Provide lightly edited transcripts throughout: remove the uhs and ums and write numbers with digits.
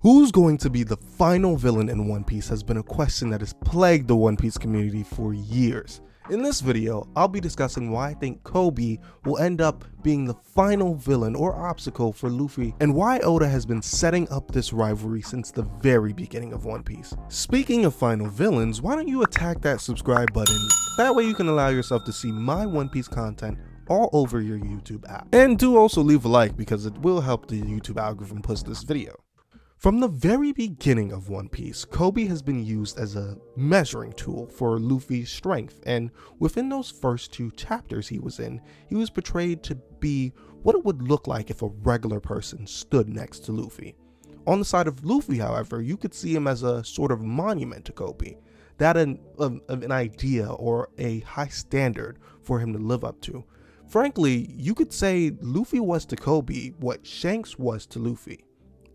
Who's going to be the final villain in One Piece has been a question that has plagued the One Piece community for years. In this video, I'll be discussing why I think Koby will end up being the final villain or obstacle for Luffy, and why Oda has been setting up this rivalry since the very beginning of One Piece. Speaking of final villains, why don't you attack that subscribe button? That way you can allow yourself to see my One Piece content all over your YouTube app. And do also leave a like because it will help the YouTube algorithm push this video. From the very beginning of One Piece, Koby has been used as a measuring tool for Luffy's strength, and within those first two chapters he was in, he was portrayed to be what it would look like if a regular person stood next to Luffy. On the side of Luffy, however, you could see him as a sort of monument to Koby, that an idea or a high standard for him to live up to. Frankly, you could say Luffy was to Koby what Shanks was to Luffy.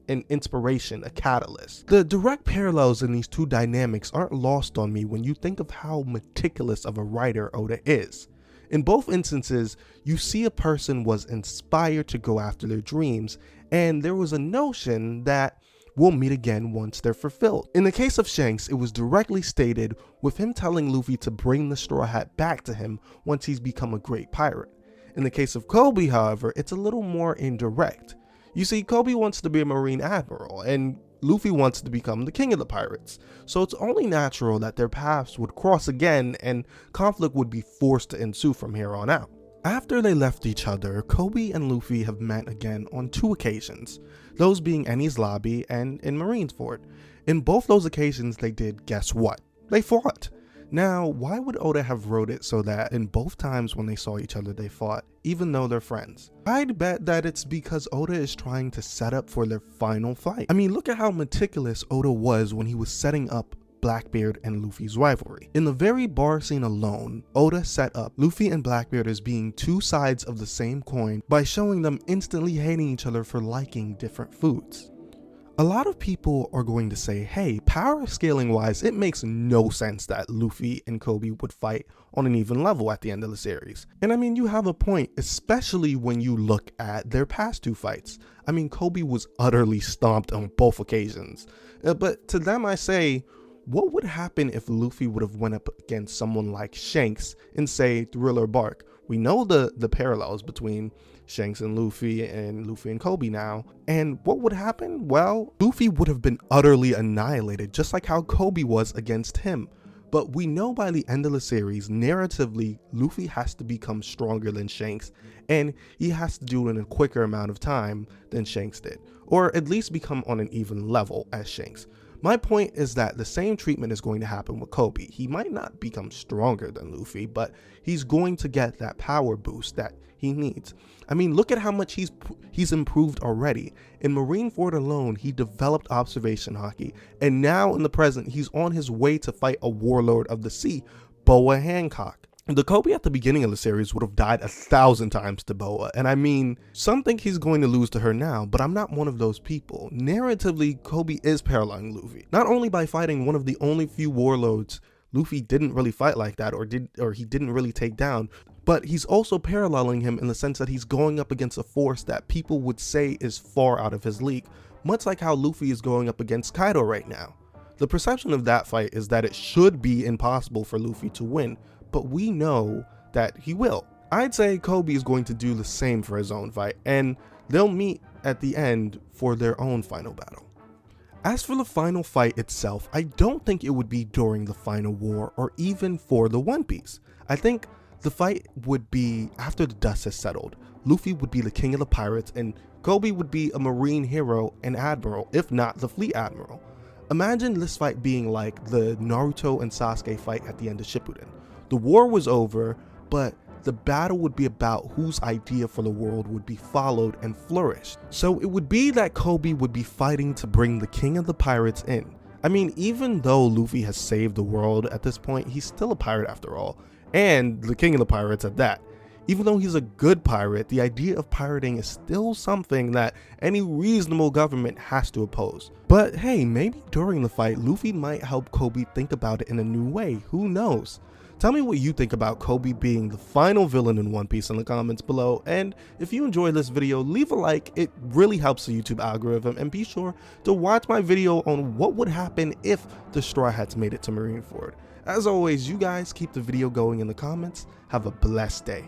An inspiration, a catalyst. The direct parallels in these two dynamics aren't lost on me when you think of how meticulous of a writer Oda is. In both instances, you see a person was inspired to go after their dreams, and there was a notion that we'll meet again once they're fulfilled. In the case of Shanks, it was directly stated with him telling Luffy to bring the Straw Hat back to him once he's become a great pirate. In the case of Koby, however, it's a little more indirect. You see, Koby wants to be a Marine Admiral, and Luffy wants to become the king of the pirates, so it's only natural that their paths would cross again and conflict would be forced to ensue from here on out. After they left each other, Koby and Luffy have met again on two occasions, those being Enies Lobby and in Marineford. In both those occasions they did guess what? They fought. Now, why would Oda have wrote it so that in both times when they saw each other they fought, even though they're friends? I'd bet that it's because Oda is trying to set up for their final fight. I mean, look at how meticulous Oda was when he was setting up Blackbeard and Luffy's rivalry. In the very bar scene alone, Oda set up Luffy and Blackbeard as being two sides of the same coin by showing them instantly hating each other for liking different foods. A lot of people are going to say, hey, power scaling wise, it makes no sense that Luffy and Koby would fight on an even level at the end of the series. And I mean, you have a point, especially when you look at their past two fights. I mean, Koby was utterly stomped on both occasions. But to them I say, what would happen if Luffy would have went up against someone like Shanks in, say, Thriller Bark? We know the parallels between Shanks and Luffy and Koby now, and what would happen? Well, Luffy would have been utterly annihilated, just like how Koby was against him. But we know by the end of the series, narratively, Luffy has to become stronger than Shanks, and he has to do it in a quicker amount of time than Shanks did, or at least become on an even level as Shanks. My point is that the same treatment is going to happen with Koby. He might not become stronger than Luffy, but he's going to get that power boost that he needs. I mean, look at how much he's improved already. In Marineford alone, he developed observation haki, and now in the present, he's on his way to fight a warlord of the sea, Boa Hancock. The Koby at the beginning of the series would have died 1,000 times to Boa, and I mean, some think he's going to lose to her now, but I'm not one of those people. Narratively, Koby is paralleling Luffy, not only by fighting one of the only few warlords Luffy didn't really fight like that, or he didn't really take down, but he's also paralleling him in the sense that he's going up against a force that people would say is far out of his league, much like how Luffy is going up against Kaido right now. The perception of that fight is that it should be impossible for Luffy to win, but we know that he will. I'd say Koby is going to do the same for his own fight, and they'll meet at the end for their own final battle. As for the final fight itself, I don't think it would be during the final war or even for the One Piece. I think the fight would be after the dust has settled. Luffy would be the king of the pirates and Koby would be a marine hero and admiral, if not the fleet admiral. Imagine this fight being like the Naruto and Sasuke fight at the end of Shippuden. The war was over, but the battle would be about whose idea for the world would be followed and flourished. So it would be that Koby would be fighting to bring the king of the pirates in. I mean, even though Luffy has saved the world at this point, he's still a pirate after all, and the king of the pirates at that. Even though he's a good pirate, the idea of pirating is still something that any reasonable government has to oppose. But hey, maybe during the fight, Luffy might help Koby think about it in a new way, who knows? Tell me what you think about Koby being the final villain in One Piece in the comments below, and if you enjoyed this video, leave a like. It really helps the YouTube algorithm, and be sure to watch my video on what would happen if the Straw Hats made it to Marineford. As always, you guys keep the video going in the comments. Have a blessed day.